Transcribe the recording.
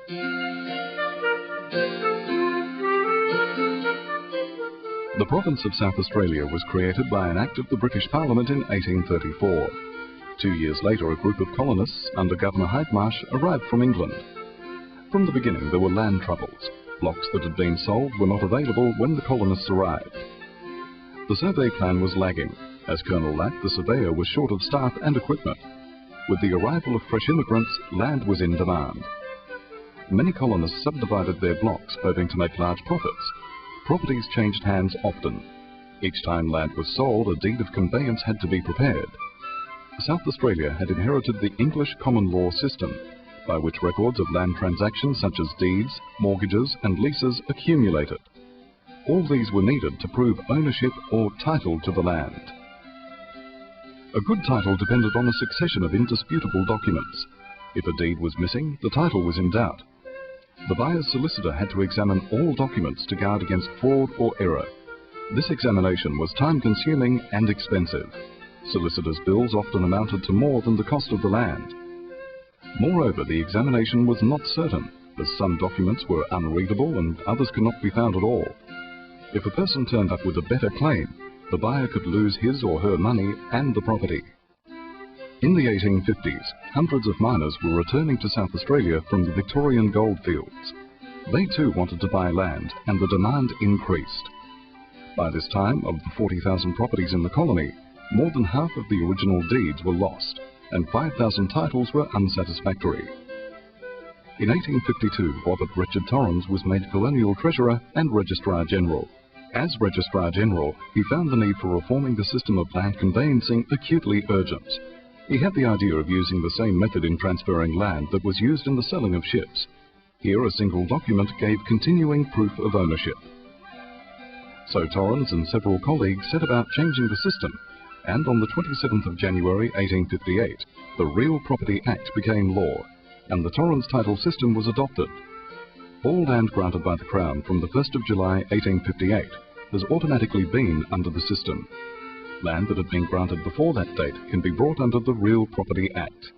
The province of South Australia was created by an Act of the British Parliament in 1834. 2 years later, a group of colonists under Governor Hindmarsh arrived from England. From the beginning, there were land troubles. Blocks that had been sold were not available when the colonists arrived. The survey plan was lagging. As Colonel Latt, the surveyor, was short of staff and equipment. With the arrival of fresh immigrants, land was in demand. Many colonists subdivided their blocks, hoping to make large profits. Properties changed hands often. Each time land was sold, a deed of conveyance had to be prepared. South Australia had inherited the English common law system, by which records of land transactions such as deeds, mortgages and leases accumulated. All these were needed to prove ownership or title to the land. A good title depended on a succession of indisputable documents. If a deed was missing, the title was in doubt. The buyer's solicitor had to examine all documents to guard against fraud or error. This examination was time-consuming and expensive. Solicitors' bills often amounted to more than the cost of the land. Moreover, the examination was not certain, as some documents were unreadable and others could not be found at all. If a person turned up with a better claim, the buyer could lose his or her money and the property. In the 1850s, hundreds of miners were returning to South Australia from the Victorian goldfields. They too wanted to buy land, and the demand increased. By this time, of the 40,000 properties in the colony, more than half of the original deeds were lost, and 5,000 titles were unsatisfactory. In 1852, Robert Richard Torrens was made Colonial Treasurer and Registrar General. As Registrar General, he found the need for reforming the system of land conveyancing acutely urgent. He had the idea of using the same method in transferring land that was used in the selling of ships. Here, a single document gave continuing proof of ownership. So Torrens and several colleagues set about changing the system, and on the 27th of January 1858, the Real Property Act became law, and the Torrens Title System was adopted. All land granted by the Crown from the 1st of July 1858 has automatically been under the system. Land that had been granted before that date can be brought under the Real Property Act.